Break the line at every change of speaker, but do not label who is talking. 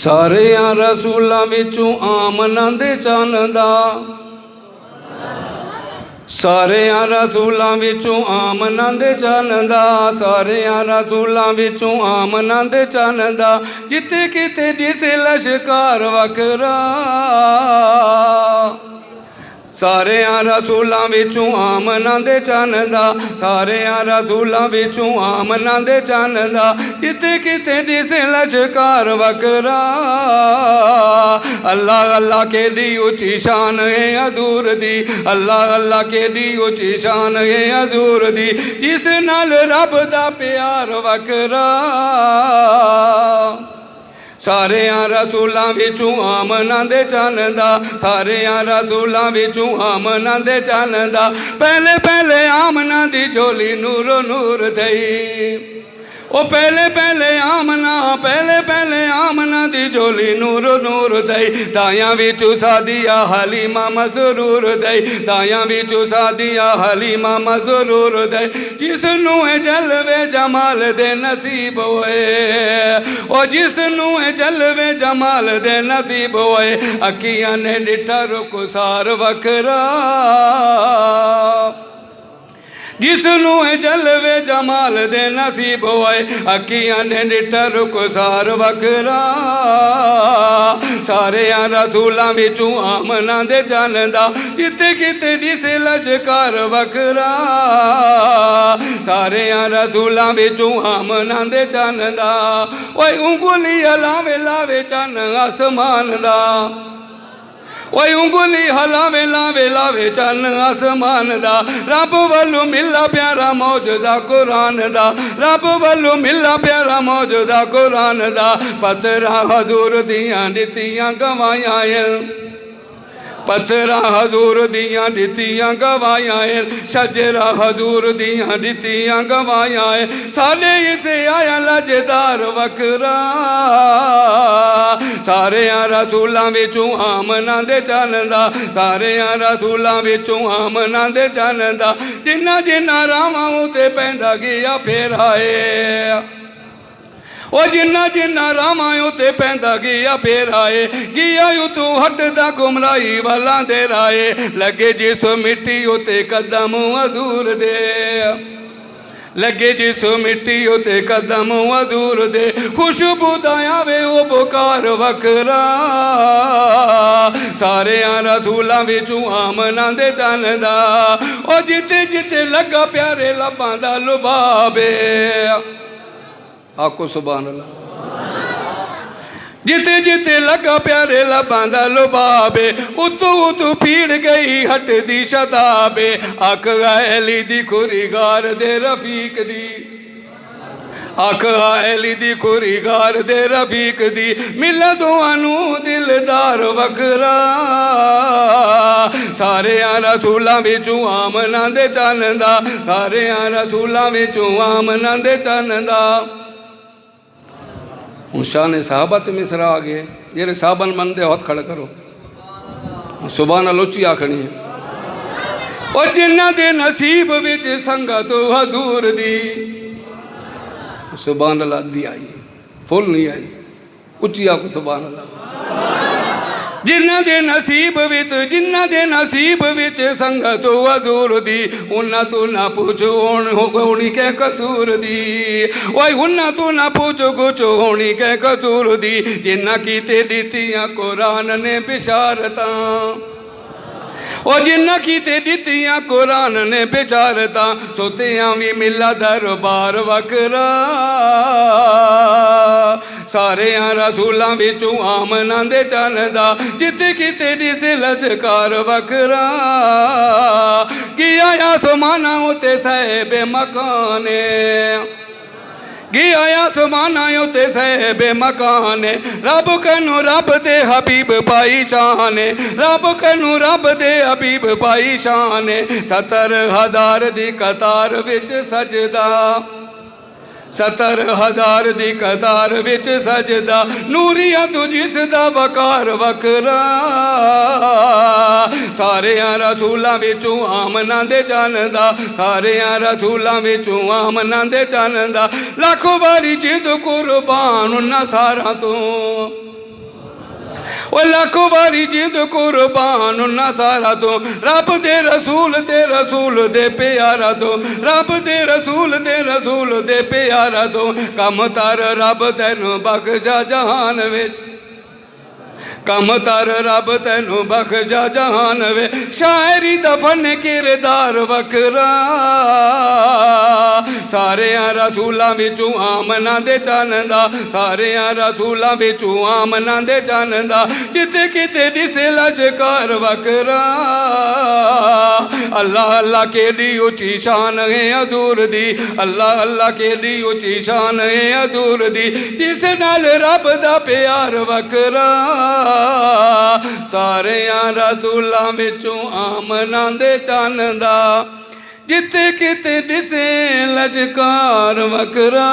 ਸਾਰਿਆਂ ਰਸੂਲਾਂ ਵਿੱਚੋਂ ਆਮਨਾ ਦੇ ਚੰਨ ਦਾ, ਸਾਰਿਆਂ ਰਸੂਲਾਂ ਵਿੱਚੋਂ ਆਮਨਾ ਦੇ ਚੰਨ ਦਾ, ਸਾਰਿਆਂ ਰਸੂਲਾਂ ਵਿੱਚੋਂ ਆਮਨਾ ਦੇ ਚੰਨ ਦਾ। ਜਿੱਥੇ ਕਿਤੇ ਦਿਸੇ ਲਸ਼ਕਾਰ ਵਖਰਾ, ਸਾਰਿਆਂ ਰਸੂਲਾਂ ਵਿੱਚੋਂ ਆਮਨਾ ਦੇ ਚੰਨ ਦਾ, ਸਾਰਿਆਂ ਰਸੂਲਾਂ ਵਿੱਚੋਂ ਆਮਨਾ ਦੇ ਚੰਨ ਦਾ। ਜਿੱਥੇ ਕਿਤੇ ਦਿਸੇ ਲਸ਼ਕਾਰ ਵਖਰਾ, अल्लाह अल्लाह केडी ऊंची शान है हजूर दी, अल्लाह अल्लाह केडी ऊंची शान है हजूर दी। जिस नाल रब दा प्यार वखरा, सारियां रसूलां विचों आमना दे चन्न दा, सारियां रसूलां विचों आमना दे चन्न दा। पहले पहले आमना दी झोली नूरो नूर थई, ओ पहले पहले आमना, पहले पहले आमना दी झोली नूर नूर दई। दायां विचों सादिया हलीमा मसरूर दई, दायां विचों सादिया हलीमा मसरूर दई। जिसनू जलवे जमाल दे नसीब होए, ओ जिसनू जलवे जमाल दे नसीब होए। अखियां ने डिठा रुखसार वखरा, जिसनू जलवे जमाल दे नसीब होए। अखियां ने डिठा रुखसार वखरा, सारियां रसूलां विचों आमना दे चन्न दा। जिथे किते दिसे लश्कार वखरा, सारियां रसूलां विचों आमना दे चन्न दा। ओए उंगली हलावे लावे चन्न आसमान दा, ओए उंगली हलावे लावे लावे चन्न आसमान दा। रब वालों मिला प्यारा मौजूदा कुरान दा, रब वालों मिला प्यारा मौजूदा कुरान दा। पत्थरा हजूर दियां दित्तियां गवाहियां, पत्थरा हजूर दियां दित्तियां गवाहियां, शजरा हजूर दियां दित्तियां गवाहियां। साले इसे आया लजदार वखरा, सारियां रसूलां विचों आमना दे चन्न दा, सारियां रसूलां विचों आमना दे चन्न दा। जिन्ना जिन्ना रावां उते पैंदा गया फेराए, ओ जिन्ना जिन्ना रावां उते पैंदा गया फेराए। गया तू हटदा गुमराही वाला दे राए, लगे जिस मिट्टी उते कदम हजूर दे, लगे जिस मिट्टी उते कदम हजूर दे। खुशबू दा आवे ओ बुकार वखरा, सारियां रसूलां विचों आमना दे चन्न दा। ओ जिथे जिथे लगा प्यारे लबां दा लुभावे, आखो सुभान अल्लाह। जिथे जिथे लगा प्यारे लबां दा लुभावे, उतू उतू पीड़ गई हट दी शताबे। अख अली दी खुरी गार दे रफीक दी, अख अली दी खुरी गार दे रफीक दी। मिला दोआनू दिलदार वखरा, सारियां रसूलां विचों आमना दे चन्न दा, सारियां रसूलां विचों आमना दे चन्न दा। हूँ शान साहबा ते मिसरा आ गए, जेरे साहबन मनदे हथ खड़ा करो, सुभान अल्लाह उच्ची आखनी है। और जिन्ना दे नसीब विच संगत हजूर दी, सुभान अल्लाह दी आई, फुल नहीं आई, उच्ची आखो सुभान अल्लाह। जिन्ना दे नसीब विच, जिन्ना दे नसीब विच संगत हजूर दी। उन्ना तू ना पूछो होनी के कसूर दी, ओए उन्ना तू ना पूछो कुछ होनी के कसूर दी। जिन्ना कीते दित्तियां कुरान ने बिशारतां, ओ जिन्ना कीते दित्तियां कुरान ने बिचारतां। सोतियां भी मिला दरबार वखरा, सारियां रसूलां विचों आमना दे चन्न दा। जिथे किते दिसे लश्कार वखरा, गया आसमाना उते साहिबे मकाने, गया आसमाना उते साहिबे मकाने। रब कनू रब दे हबीब पाई शाने, रब कनू रब दे हबीब पाई शाने। 70,000 दी कतार विच सजदा, 70,000 दी कतार विच सजदा। नूरिया तू जिसदा वकार वखरा, सारियां रसूलां विचों आमना दे चन्न दा, सारियां रसूलां विचों आमना दे चन्न दा। लाखों वारी जिद कुर्बान उन्हां सारां तो, ਉਹ ਲੱਖ ਵਾਰੀ ਜਿੰਦ ਕੁਰਬਾਨ ਨਾ ਸਾਰਾ ਤੋਂ ਰੱਬ ਦੇ ਰਸੂਲ ਦੇ ਪਿਆਰਾ ਤੋਂ ਰੱਬ ਦੇ ਰਸੂਲ ਦੇ ਪਿਆਰਾ ਤੋਂ ਕੰਮ ਤਰ ਰੱਬ ਤੈਨੂੰ ਬਖਸ਼ਾ ਜਹਾਨ ਵਿੱਚ कम तर रब तैनू बख्शा जहान वे शायरी दा फन किरदार वखरा सारे रसूलां विचों आमना दे चन्दा सारे रसूलां विचों आमना दे चन्दा किते किते दिसे लजकार वखरा अल्लाह अल्लाह केडी उची शान है हजूर दी अल्लाह अल्लाह केडी उची शान है हजूर दी जिस नाल रब दा प्यार वखरा सारे रसूलां विचों आमना दे चन्दा जिते किते दिसे लजकार वखरा।